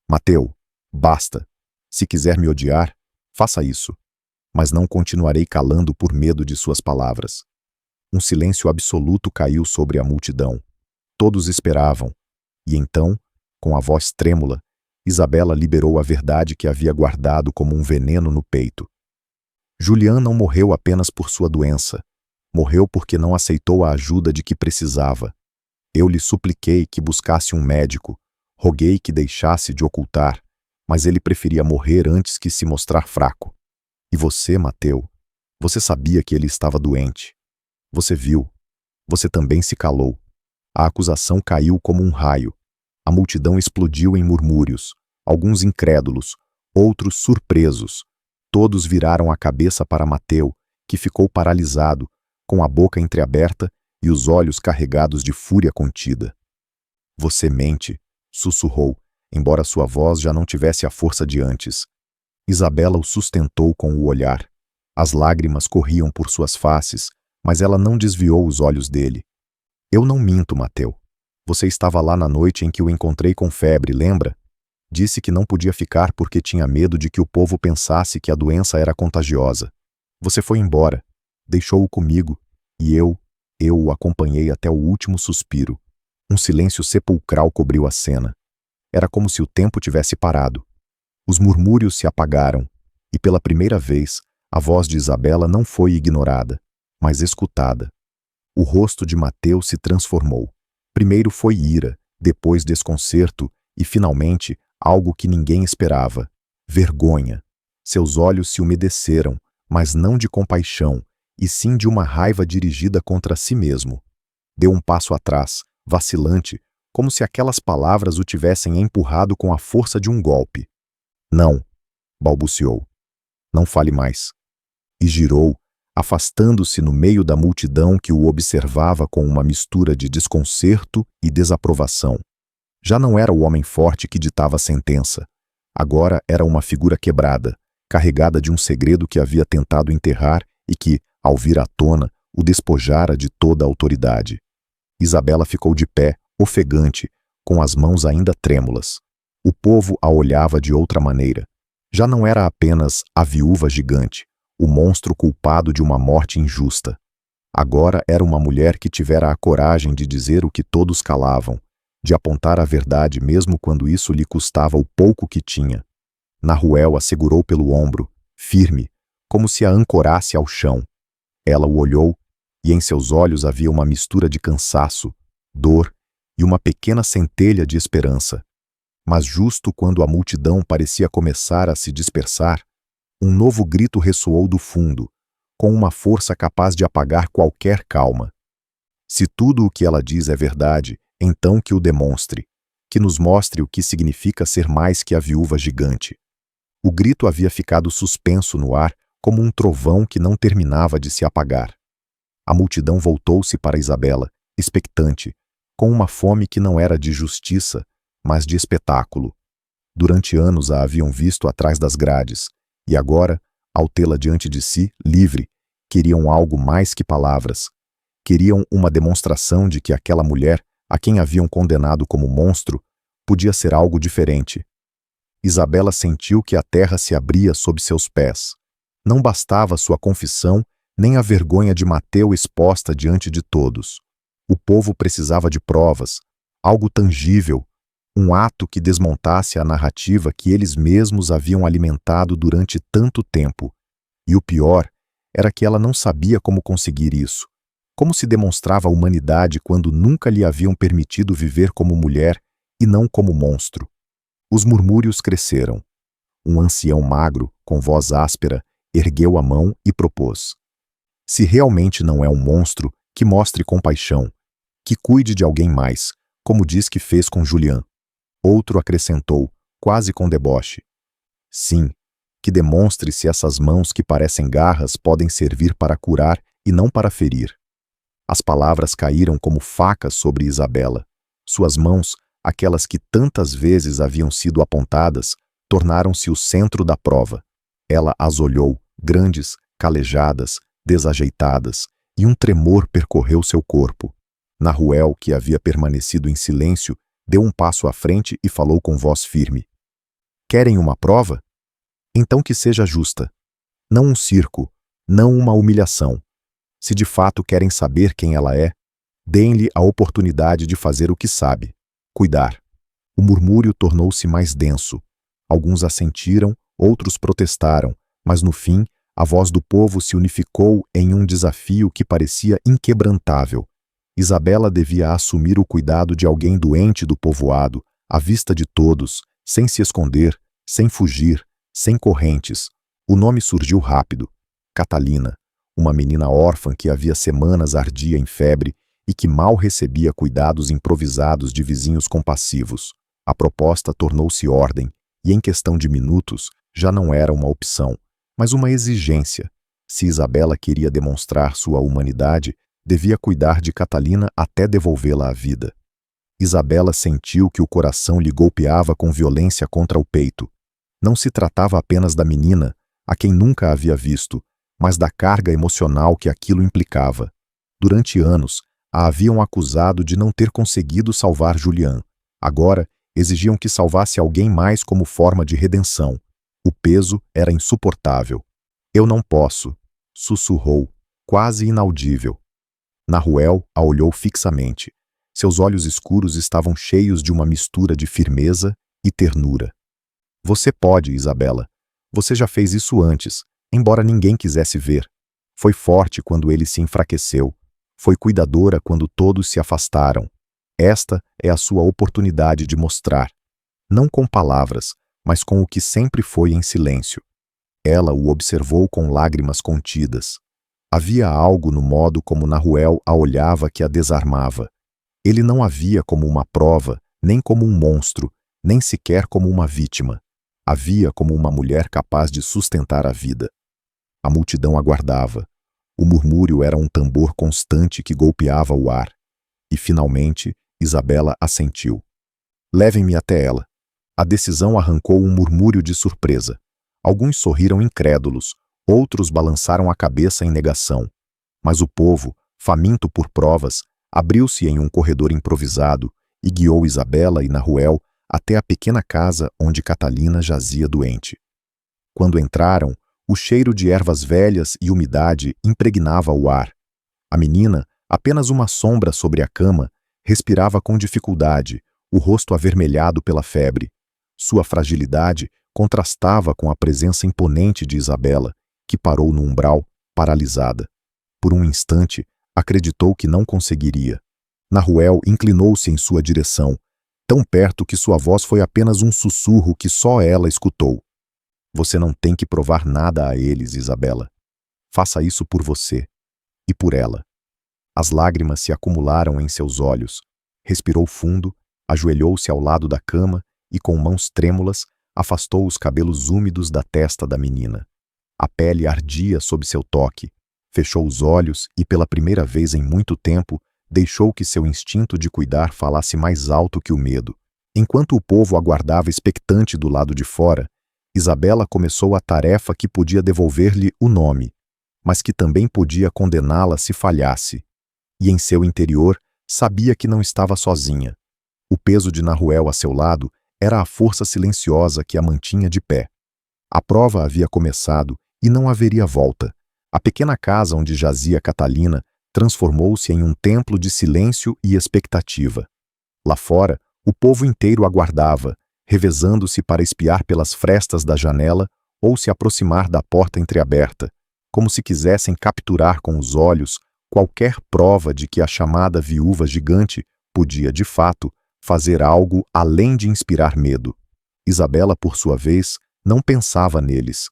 Mateu, basta. Se quiser me odiar, faça isso. Mas não continuarei calando por medo de suas palavras. Um silêncio absoluto caiu sobre a multidão. Todos esperavam. E então, com a voz trêmula, Isabela liberou a verdade que havia guardado como um veneno no peito. Julian não morreu apenas por sua doença. Morreu porque não aceitou a ajuda de que precisava. Eu lhe supliquei que buscasse um médico. Roguei que deixasse de ocultar, mas ele preferia morrer antes que se mostrar fraco. E você, Mateu, você sabia que ele estava doente. Você viu. Você também se calou. A acusação caiu como um raio. A multidão explodiu em murmúrios, alguns incrédulos, outros surpresos. Todos viraram a cabeça para Mateu, que ficou paralisado, com a boca entreaberta e os olhos carregados de fúria contida. Você mente, sussurrou, embora sua voz já não tivesse a força de antes. Isabela o sustentou com o olhar. As lágrimas corriam por suas faces, mas ela não desviou os olhos dele. Eu não minto, Mateu. Você estava lá na noite em que o encontrei com febre, lembra? Disse que não podia ficar porque tinha medo de que o povo pensasse que a doença era contagiosa. Você foi embora, deixou-o comigo, e eu o acompanhei até o último suspiro. Um silêncio sepulcral cobriu a cena. Era como se o tempo tivesse parado. Os murmúrios se apagaram, e pela primeira vez, a voz de Isabela não foi ignorada, mas escutada. O rosto de Mateu se transformou. Primeiro foi ira, depois desconcerto e, finalmente, algo que ninguém esperava: vergonha. Seus olhos se umedeceram, mas não de compaixão, e sim de uma raiva dirigida contra si mesmo. Deu um passo atrás, vacilante, como se aquelas palavras o tivessem empurrado com a força de um golpe. Não, balbuciou. Não fale mais. E girou, afastando-se no meio da multidão que o observava com uma mistura de desconcerto e desaprovação. Já não era o homem forte que ditava a sentença. Agora era uma figura quebrada, carregada de um segredo que havia tentado enterrar e que, ao vir à tona, o despojara de toda a autoridade. Isabela ficou de pé, ofegante, com as mãos ainda trêmulas. O povo a olhava de outra maneira. Já não era apenas a viúva gigante, o monstro culpado de uma morte injusta. Agora era uma mulher que tivera a coragem de dizer o que todos calavam, de apontar a verdade mesmo quando isso lhe custava o pouco que tinha. Nahuel a segurou pelo ombro, firme, como se a ancorasse ao chão. Ela o olhou, e em seus olhos havia uma mistura de cansaço, dor e uma pequena centelha de esperança. Mas justo quando a multidão parecia começar a se dispersar, um novo grito ressoou do fundo, com uma força capaz de apagar qualquer calma. Se tudo o que ela diz é verdade, então que o demonstre, que nos mostre o que significa ser mais que a viúva gigante. O grito havia ficado suspenso no ar, como um trovão que não terminava de se apagar. A multidão voltou-se para Isabela, expectante, com uma fome que não era de justiça, mas de espetáculo. Durante anos a haviam visto atrás das grades, e agora, ao tê-la diante de si, livre, queriam algo mais que palavras. Queriam uma demonstração de que aquela mulher, a quem haviam condenado como monstro, podia ser algo diferente. Isabela sentiu que a terra se abria sob seus pés. Não bastava sua confissão, nem a vergonha de Mateu exposta diante de todos. O povo precisava de provas, algo tangível, um ato que desmontasse a narrativa que eles mesmos haviam alimentado durante tanto tempo. E o pior era que ela não sabia como conseguir isso. Como se demonstrava a humanidade quando nunca lhe haviam permitido viver como mulher e não como monstro? Os murmúrios cresceram. Um ancião magro, com voz áspera, ergueu a mão e propôs: se realmente não é um monstro, que mostre compaixão, que cuide de alguém mais, como diz que fez com Julian. Outro acrescentou, quase com deboche: sim, que demonstre se essas mãos que parecem garras podem servir para curar e não para ferir. As palavras caíram como facas sobre Isabela. Suas mãos, aquelas que tantas vezes haviam sido apontadas, tornaram-se o centro da prova. Ela as olhou, grandes, calejadas, desajeitadas, e um tremor percorreu seu corpo. Nahuel, que havia permanecido em silêncio, deu um passo à frente e falou com voz firme. Querem uma prova? Então que seja justa. Não um circo, não uma humilhação. Se de fato querem saber quem ela é, deem-lhe a oportunidade de fazer o que sabe, cuidar. O murmúrio tornou-se mais denso. Alguns assentiram, outros protestaram, mas no fim, a voz do povo se unificou em um desafio que parecia inquebrantável. Isabela devia assumir o cuidado de alguém doente do povoado, à vista de todos, sem se esconder, sem fugir, sem correntes. O nome surgiu rápido. Catalina, uma menina órfã que havia semanas ardia em febre e que mal recebia cuidados improvisados de vizinhos compassivos. A proposta tornou-se ordem, e em questão de minutos já não era uma opção, mas uma exigência. Se Isabela queria demonstrar sua humanidade, devia cuidar de Catalina até devolvê-la à vida. Isabela sentiu que o coração lhe golpeava com violência contra o peito. Não se tratava apenas da menina, a quem nunca havia visto, mas da carga emocional que aquilo implicava. Durante anos, a haviam acusado de não ter conseguido salvar Julián. Agora, exigiam que salvasse alguém mais como forma de redenção. O peso era insuportável. Eu não posso, sussurrou, quase inaudível. Nahuel a olhou fixamente. Seus olhos escuros estavam cheios de uma mistura de firmeza e ternura. Você pode, Isabela. Você já fez isso antes, embora ninguém quisesse ver. Foi forte quando ele se enfraqueceu. Foi cuidadora quando todos se afastaram. Esta é a sua oportunidade de mostrar. Não com palavras, mas com o que sempre foi em silêncio. Ela o observou com lágrimas contidas. Havia algo no modo como Nahuel a olhava que a desarmava. Ele não a via como uma prova, nem como um monstro, nem sequer como uma vítima. A via como uma mulher capaz de sustentar a vida. A multidão aguardava. O murmúrio era um tambor constante que golpeava o ar. E, finalmente, Isabela assentiu. Levem-me até ela. A decisão arrancou um murmúrio de surpresa. Alguns sorriram incrédulos, outros balançaram a cabeça em negação. Mas o povo, faminto por provas, abriu-se em um corredor improvisado e guiou Isabela e Nahuel até a pequena casa onde Catalina jazia doente. Quando entraram, o cheiro de ervas velhas e umidade impregnava o ar. A menina, apenas uma sombra sobre a cama, respirava com dificuldade, o rosto avermelhado pela febre. Sua fragilidade contrastava com a presença imponente de Isabela, que parou no umbral, paralisada. Por um instante, acreditou que não conseguiria. Nahuel inclinou-se em sua direção, tão perto que sua voz foi apenas um sussurro que só ela escutou. Você não tem que provar nada a eles, Isabela. Faça isso por você e por ela. As lágrimas se acumularam em seus olhos. Respirou fundo, ajoelhou-se ao lado da cama e, com mãos trêmulas, afastou os cabelos úmidos da testa da menina. A pele ardia sob seu toque. Fechou os olhos e, pela primeira vez em muito tempo, deixou que seu instinto de cuidar falasse mais alto que o medo. Enquanto o povo aguardava expectante do lado de fora, Isabela começou a tarefa que podia devolver-lhe o nome, mas que também podia condená-la se falhasse. E em seu interior, sabia que não estava sozinha. O peso de Nahuel a seu lado era a força silenciosa que a mantinha de pé. A prova havia começado e não haveria volta. A pequena casa onde jazia Catalina transformou-se em um templo de silêncio e expectativa. Lá fora, o povo inteiro aguardava, revezando-se para espiar pelas frestas da janela ou se aproximar da porta entreaberta, como se quisessem capturar com os olhos qualquer prova de que a chamada viúva gigante podia, de fato, fazer algo além de inspirar medo. Isabela, por sua vez, não pensava neles.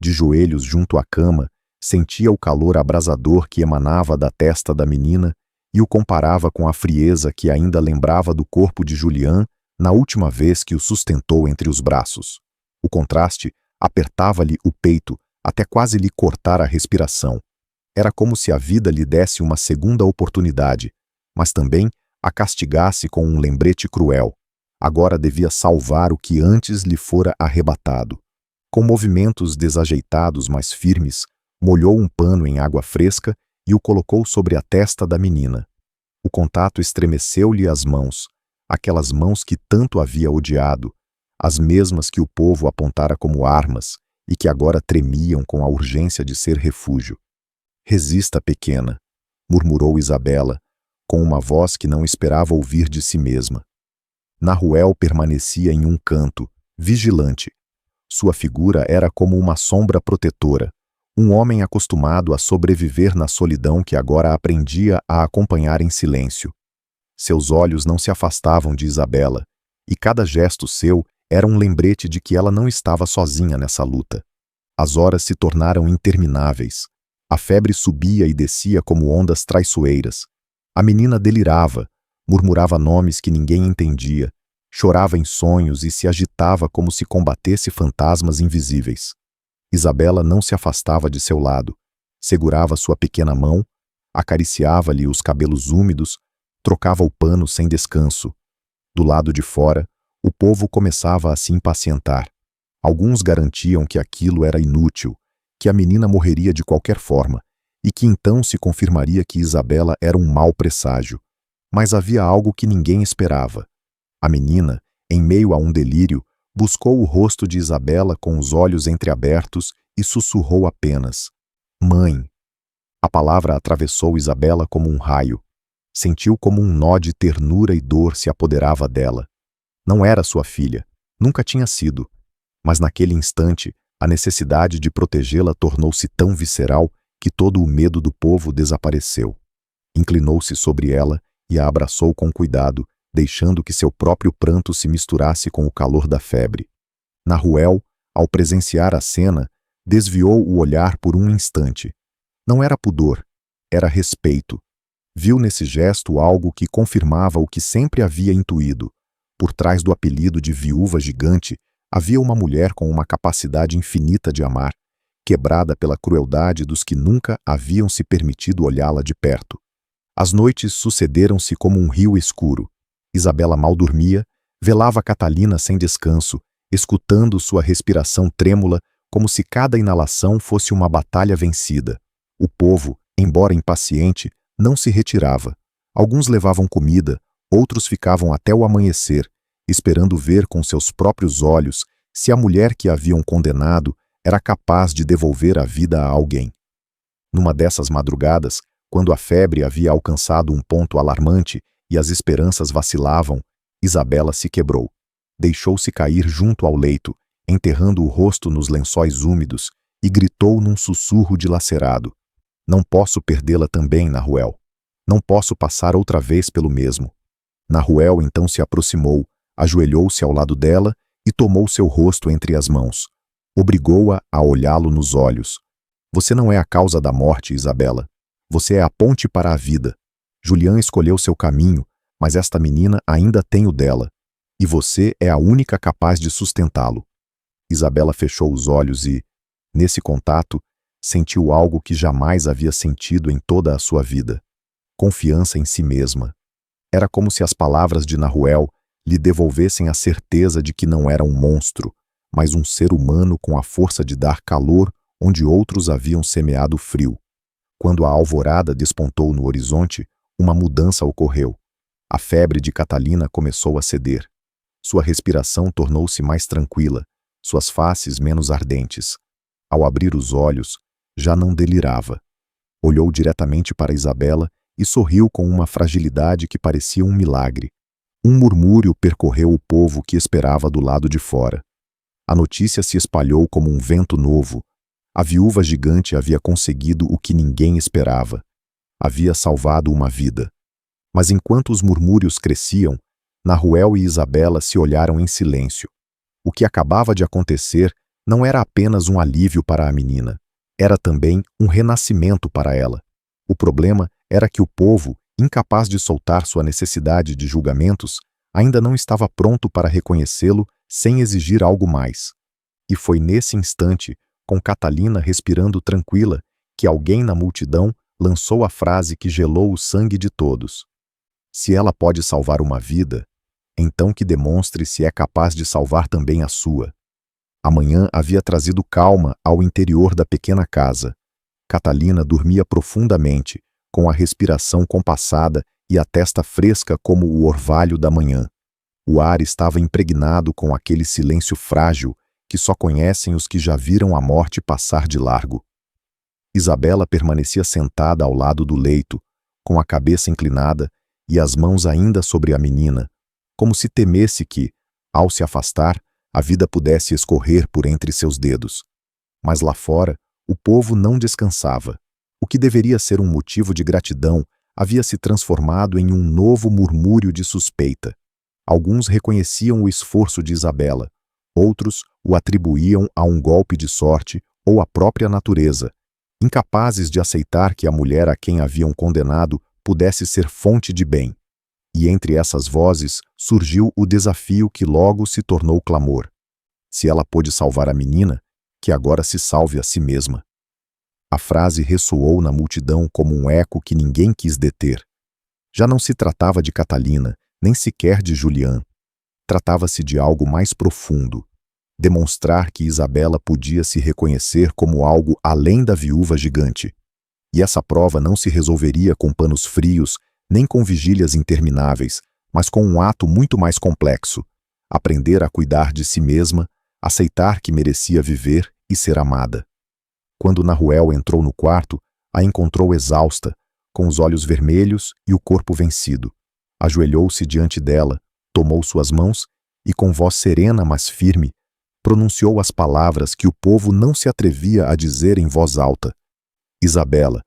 De joelhos junto à cama, sentia o calor abrasador que emanava da testa da menina e o comparava com a frieza que ainda lembrava do corpo de Julián na última vez que o sustentou entre os braços. O contraste apertava-lhe o peito até quase lhe cortar a respiração. Era como se a vida lhe desse uma segunda oportunidade, mas também a castigasse com um lembrete cruel. Agora devia salvar o que antes lhe fora arrebatado. Com movimentos desajeitados, mas firmes, molhou um pano em água fresca e o colocou sobre a testa da menina. O contato estremeceu-lhe as mãos, aquelas mãos que tanto havia odiado, as mesmas que o povo apontara como armas e que agora tremiam com a urgência de ser refúgio. Resista, pequena, murmurou Isabela, com uma voz que não esperava ouvir de si mesma. Nahuel permanecia em um canto, vigilante. Sua figura era como uma sombra protetora, um homem acostumado a sobreviver na solidão que agora aprendia a acompanhar em silêncio. Seus olhos não se afastavam de Isabela, e cada gesto seu era um lembrete de que ela não estava sozinha nessa luta. As horas se tornaram intermináveis. A febre subia e descia como ondas traiçoeiras. A menina delirava, murmurava nomes que ninguém entendia, chorava em sonhos e se agitava como se combatesse fantasmas invisíveis. Isabela não se afastava de seu lado, segurava sua pequena mão, acariciava-lhe os cabelos úmidos, trocava o pano sem descanso. Do lado de fora, o povo começava a se impacientar. Alguns garantiam que aquilo era inútil, que a menina morreria de qualquer forma, e que então se confirmaria que Isabela era um mau presságio. Mas havia algo que ninguém esperava. A menina, em meio a um delírio, buscou o rosto de Isabela com os olhos entreabertos e sussurrou apenas: "Mãe." A palavra atravessou Isabela como um raio. Sentiu como um nó de ternura e dor se apoderava dela. Não era sua filha, nunca tinha sido. Mas naquele instante, a necessidade de protegê-la tornou-se tão visceral que todo o medo do povo desapareceu. Inclinou-se sobre ela e a abraçou com cuidado, deixando que seu próprio pranto se misturasse com o calor da febre. Nahuel, ao presenciar a cena, desviou o olhar por um instante. Não era pudor, era respeito. Viu nesse gesto algo que confirmava o que sempre havia intuído. Por trás do apelido de viúva gigante, havia uma mulher com uma capacidade infinita de amar, quebrada pela crueldade dos que nunca haviam se permitido olhá-la de perto. As noites sucederam-se como um rio escuro. Isabela mal dormia, velava Catalina sem descanso, escutando sua respiração trêmula como se cada inalação fosse uma batalha vencida. O povo, embora impaciente, não se retirava. Alguns levavam comida, outros ficavam até o amanhecer, esperando ver com seus próprios olhos se a mulher que haviam condenado era capaz de devolver a vida a alguém. Numa dessas madrugadas, quando a febre havia alcançado um ponto alarmante e as esperanças vacilavam, Isabela se quebrou. Deixou-se cair junto ao leito, enterrando o rosto nos lençóis úmidos, e gritou num sussurro dilacerado: "Não posso perdê-la também, Nahuel. Não posso passar outra vez pelo mesmo." Nahuel então se aproximou, ajoelhou-se ao lado dela e tomou seu rosto entre as mãos. Obrigou-a a olhá-lo nos olhos. "Você não é a causa da morte, Isabela. Você é a ponte para a vida. Julián escolheu seu caminho, mas esta menina ainda tem o dela. E você é a única capaz de sustentá-lo." Isabela fechou os olhos e, nesse contato, sentiu algo que jamais havia sentido em toda a sua vida: confiança em si mesma. Era como se as palavras de Nahuel lhe devolvessem a certeza de que não era um monstro, mas um ser humano com a força de dar calor onde outros haviam semeado frio. Quando a alvorada despontou no horizonte, uma mudança ocorreu. A febre de Catalina começou a ceder. Sua respiração tornou-se mais tranquila, suas faces menos ardentes. Ao abrir os olhos, já não delirava. Olhou diretamente para Isabela e sorriu com uma fragilidade que parecia um milagre. Um murmúrio percorreu o povo que esperava do lado de fora. A notícia se espalhou como um vento novo. A viúva gigante havia conseguido o que ninguém esperava. Havia salvado uma vida. Mas enquanto os murmúrios cresciam, Nahuel e Isabela se olharam em silêncio. O que acabava de acontecer não era apenas um alívio para a menina. Era também um renascimento para ela. O problema era que o povo, incapaz de soltar sua necessidade de julgamentos, ainda não estava pronto para reconhecê-lo sem exigir algo mais. E foi nesse instante, com Catalina respirando tranquila, que alguém na multidão lançou a frase que gelou o sangue de todos: Se ela pode salvar uma vida, então que demonstre se é capaz de salvar também a sua. A manhã havia trazido calma ao interior da pequena casa. Catalina dormia profundamente, com a respiração compassada e a testa fresca como o orvalho da manhã. O ar estava impregnado com aquele silêncio frágil que só conhecem os que já viram a morte passar de largo. Isabela permanecia sentada ao lado do leito, com a cabeça inclinada e as mãos ainda sobre a menina, como se temesse que, ao se afastar, a vida pudesse escorrer por entre seus dedos. Mas lá fora, o povo não descansava. O que deveria ser um motivo de gratidão havia se transformado em um novo murmúrio de suspeita. Alguns reconheciam o esforço de Isabela, outros o atribuíam a um golpe de sorte ou à própria natureza, incapazes de aceitar que a mulher a quem haviam condenado pudesse ser fonte de bem. E entre essas vozes surgiu o desafio que logo se tornou clamor. Se ela pôde salvar a menina, que agora se salve a si mesma. A frase ressoou na multidão como um eco que ninguém quis deter. Já não se tratava de Catalina, nem sequer de Julián. Tratava-se de algo mais profundo. Demonstrar que Isabela podia se reconhecer como algo além da viúva gigante. E essa prova não se resolveria com panos frios, nem com vigílias intermináveis, mas com um ato muito mais complexo: aprender a cuidar de si mesma, aceitar que merecia viver e ser amada. Quando Nahuel entrou no quarto, a encontrou exausta, com os olhos vermelhos e o corpo vencido. Ajoelhou-se diante dela, tomou suas mãos e, com voz serena mas firme, pronunciou as palavras que o povo não se atrevia a dizer em voz alta. Isabela,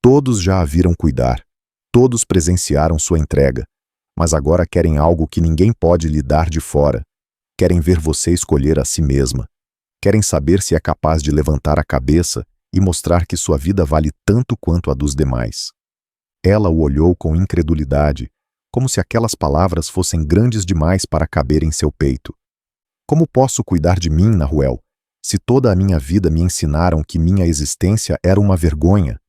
todos já a viram cuidar, todos presenciaram sua entrega, mas agora querem algo que ninguém pode lhe dar de fora. Querem ver você escolher a si mesma. Querem saber se é capaz de levantar a cabeça e mostrar que sua vida vale tanto quanto a dos demais. Ela o olhou com incredulidade, como se aquelas palavras fossem grandes demais para caber em seu peito. Como posso cuidar de mim, Nahuel, se toda a minha vida me ensinaram que minha existência era uma vergonha?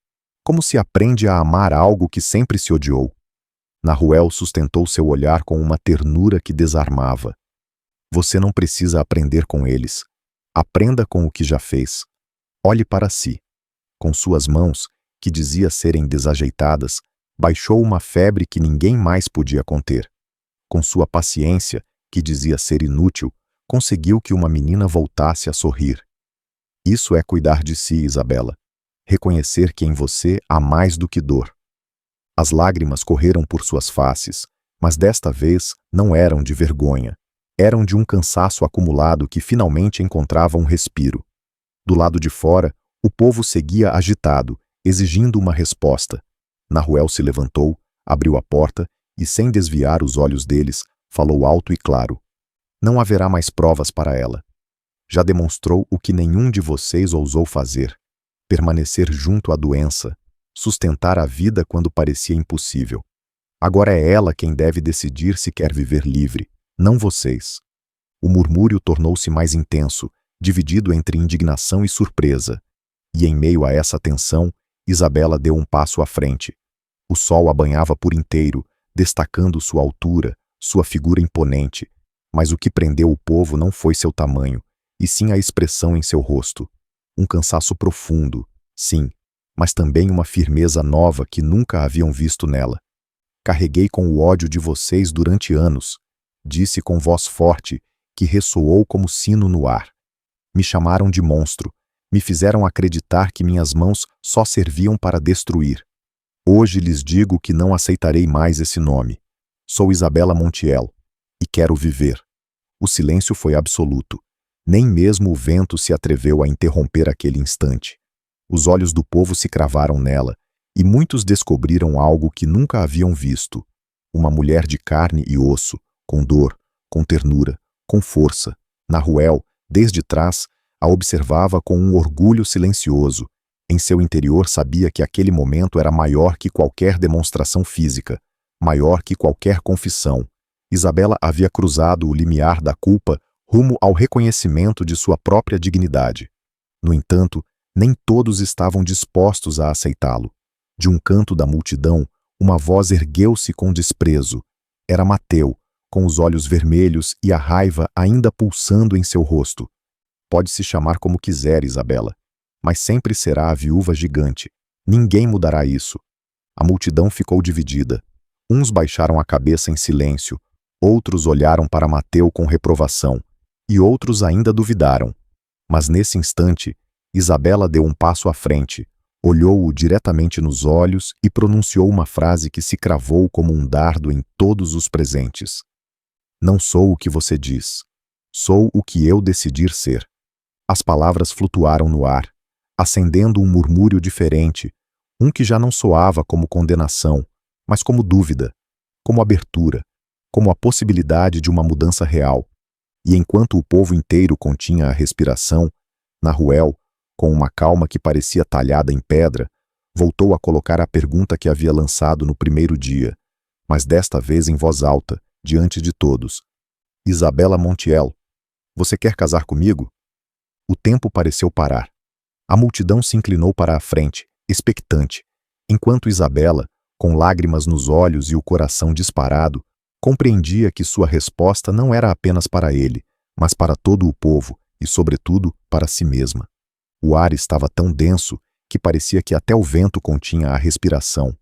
Como se aprende a amar algo que sempre se odiou? Nahuel sustentou seu olhar com uma ternura que desarmava. Você não precisa aprender com eles. Aprenda com o que já fez. Olhe para si. Com suas mãos, que dizia serem desajeitadas, baixou uma febre que ninguém mais podia conter. Com sua paciência, que dizia ser inútil, conseguiu que uma menina voltasse a sorrir. Isso é cuidar de si, Isabela. Reconhecer que em você há mais do que dor. As lágrimas correram por suas faces, mas desta vez não eram de vergonha. Eram de um cansaço acumulado que finalmente encontrava um respiro. Do lado de fora, o povo seguia agitado, exigindo uma resposta. Nahuel se levantou, abriu a porta e, sem desviar os olhos deles, falou alto e claro. Não haverá mais provas para ela. Já demonstrou o que nenhum de vocês ousou fazer: permanecer junto à doença, sustentar a vida quando parecia impossível. Agora é ela quem deve decidir se quer viver livre, não vocês. O murmúrio tornou-se mais intenso, dividido entre indignação e surpresa. E em meio a essa tensão, Isabela deu um passo à frente. O sol a banhava por inteiro, destacando sua altura, sua figura imponente. Mas o que prendeu o povo não foi seu tamanho, e sim a expressão em seu rosto. Um cansaço profundo, sim, mas também uma firmeza nova que nunca haviam visto nela. Carreguei com o ódio de vocês durante anos, disse com voz forte, que ressoou como sino no ar. Me chamaram de monstro, me fizeram acreditar que minhas mãos só serviam para destruir. Hoje lhes digo que não aceitarei mais esse nome. Sou Isabela Montiel, e quero viver. O silêncio foi absoluto. Nem mesmo o vento se atreveu a interromper aquele instante. Os olhos do povo se cravaram nela, e muitos descobriram algo que nunca haviam visto. Uma mulher de carne e osso, com dor, com ternura, com força. Nahuel, desde trás, a observava com um orgulho silencioso. Em seu interior sabia que aquele momento era maior que qualquer demonstração física, maior que qualquer confissão. Isabela havia cruzado o limiar da culpa rumo ao reconhecimento de sua própria dignidade. No entanto, nem todos estavam dispostos a aceitá-lo. De um canto da multidão, Uma voz ergueu-se com desprezo. Era Mateu, com os olhos vermelhos e a raiva ainda pulsando em seu rosto. Pode-se chamar como quiser, Isabela, mas sempre será a viúva gigante. Ninguém mudará isso. A multidão ficou dividida. Uns baixaram a cabeça em silêncio, outros olharam para Mateu com reprovação, e outros ainda duvidaram. Mas nesse instante, Isabela deu um passo à frente, olhou-o diretamente nos olhos e pronunciou uma frase que se cravou como um dardo em todos os presentes. Não sou o que você diz. Sou o que eu decidir ser. As palavras flutuaram no ar, acendendo um murmúrio diferente, um que já não soava como condenação, mas como dúvida, como abertura, como a possibilidade de uma mudança real. E enquanto o povo inteiro continha a respiração, Nahuel, com uma calma que parecia talhada em pedra, voltou a colocar a pergunta que havia lançado no primeiro dia, mas desta vez em voz alta, diante de todos. Isabela Montiel, você quer casar comigo? O tempo pareceu parar. A multidão se inclinou para a frente, expectante, enquanto Isabela, com lágrimas nos olhos e o coração disparado, compreendia que sua resposta não era apenas para ele, mas para todo o povo e, sobretudo, para si mesma. O ar estava tão denso que parecia que até o vento continha a respiração.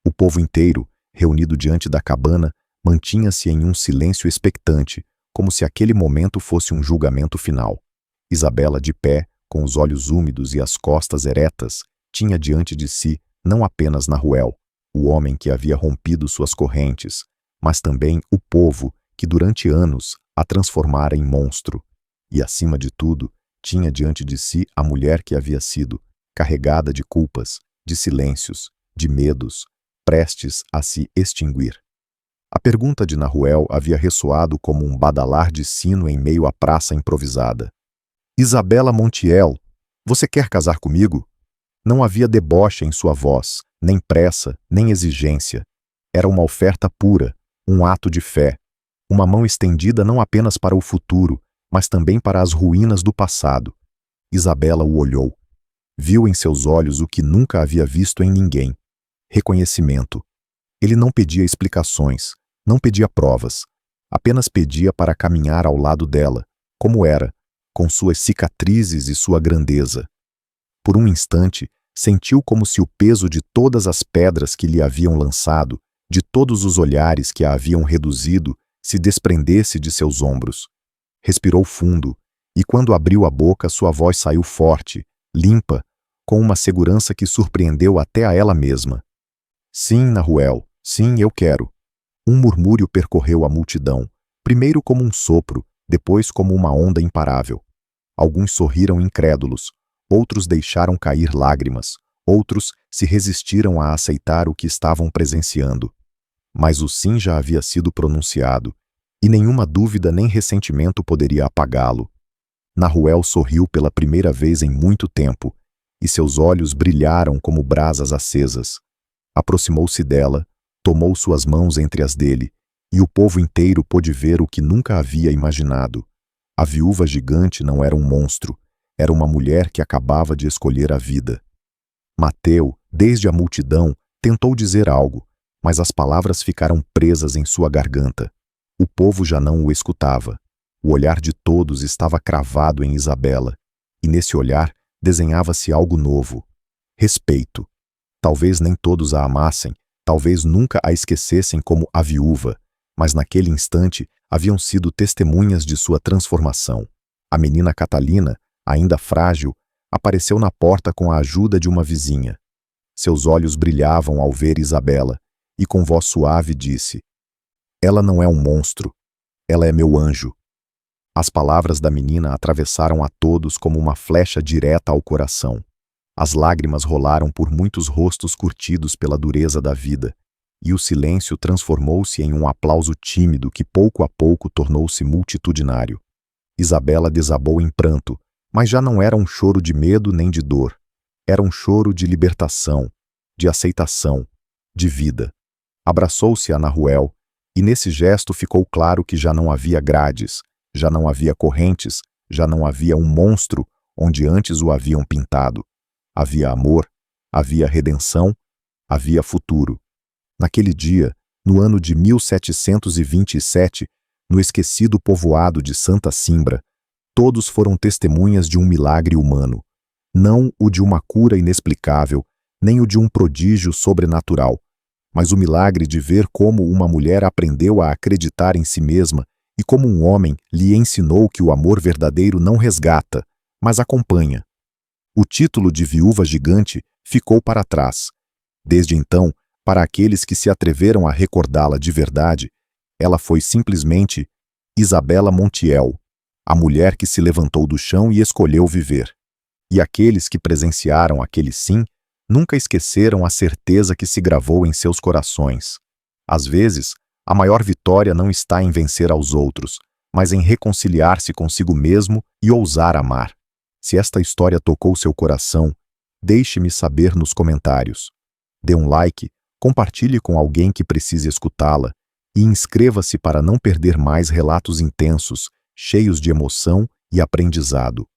O povo inteiro, reunido diante da cabana, mantinha-se em um silêncio expectante, como se aquele momento fosse um julgamento final. Isabela, de pé, com os olhos úmidos e as costas eretas, tinha diante de si não apenas Nahuel, o homem que havia rompido suas correntes, mas também o povo que durante anos a transformara em monstro. E, acima de tudo, tinha diante de si a mulher que havia sido, carregada de culpas, de silêncios, de medos, prestes a se extinguir. A pergunta de Nahuel havia ressoado como um badalar de sino em meio à praça improvisada. Isabela Montiel, você quer casar comigo? Não havia deboche em sua voz, nem pressa, nem exigência. Era uma oferta pura, um ato de fé, uma mão estendida não apenas para o futuro, mas também para as ruínas do passado. Isabela o olhou. Viu em seus olhos o que nunca havia visto em ninguém. Reconhecimento. Ele não pedia explicações, não pedia provas. Apenas pedia para caminhar ao lado dela, como era, com suas cicatrizes e sua grandeza. Por um instante, sentiu como se o peso de todas as pedras que lhe haviam lançado, de todos os olhares que a haviam reduzido, se desprendesse de seus ombros. Respirou fundo, e quando abriu a boca, sua voz saiu forte, limpa, com uma segurança que surpreendeu até a ela mesma. Sim, Nahuel, sim, eu quero. Um murmúrio percorreu a multidão, primeiro como um sopro, depois como uma onda imparável. Alguns sorriram incrédulos, outros deixaram cair lágrimas, outros se resistiram a aceitar o que estavam presenciando. Mas o sim já havia sido pronunciado, e nenhuma dúvida nem ressentimento poderia apagá-lo. Nahuel sorriu pela primeira vez em muito tempo, e seus olhos brilharam como brasas acesas. Aproximou-se dela, tomou suas mãos entre as dele, e o povo inteiro pôde ver o que nunca havia imaginado. A viúva gigante não era um monstro, era uma mulher que acabava de escolher a vida. Mateu, desde a multidão, tentou dizer algo, mas as palavras ficaram presas em sua garganta. O povo já não o escutava. O olhar de todos estava cravado em Isabela, e nesse olhar desenhava-se algo novo. Respeito. Talvez nem todos a amassem, talvez nunca a esquecessem como a viúva, mas naquele instante haviam sido testemunhas de sua transformação. A menina Catalina, ainda frágil, apareceu na porta com a ajuda de uma vizinha. Seus olhos brilhavam ao ver Isabela, e com voz suave disse: Ela não é um monstro, ela é meu anjo. As palavras da menina atravessaram a todos como uma flecha direta ao coração. As lágrimas rolaram por muitos rostos curtidos pela dureza da vida, e o silêncio transformou-se em um aplauso tímido que pouco a pouco tornou-se multitudinário. Isabela desabou em pranto, mas já não era um choro de medo nem de dor. Era um choro de libertação, de aceitação, de vida. Abraçou-se a Nahuel, e nesse gesto ficou claro que já não havia grades, já não havia correntes, já não havia um monstro onde antes o haviam pintado. Havia amor, havia redenção, havia futuro. Naquele dia, no ano de 1727, no esquecido povoado de Santa Cimbra, todos foram testemunhas de um milagre humano, não o de uma cura inexplicável, nem o de um prodígio sobrenatural, mas o milagre de ver como uma mulher aprendeu a acreditar em si mesma e como um homem lhe ensinou que o amor verdadeiro não resgata, mas acompanha. O título de viúva gigante ficou para trás. Desde então, para aqueles que se atreveram a recordá-la de verdade, ela foi simplesmente Isabela Montiel, a mulher que se levantou do chão e escolheu viver. E aqueles que presenciaram aquele sim nunca esqueceram a certeza que se gravou em seus corações. Às vezes, a maior vitória não está em vencer aos outros, mas em reconciliar-se consigo mesmo e ousar amar. Se esta história tocou seu coração, deixe-me saber nos comentários. Dê um like, compartilhe com alguém que precise escutá-la e inscreva-se para não perder mais relatos intensos, cheios de emoção e aprendizado.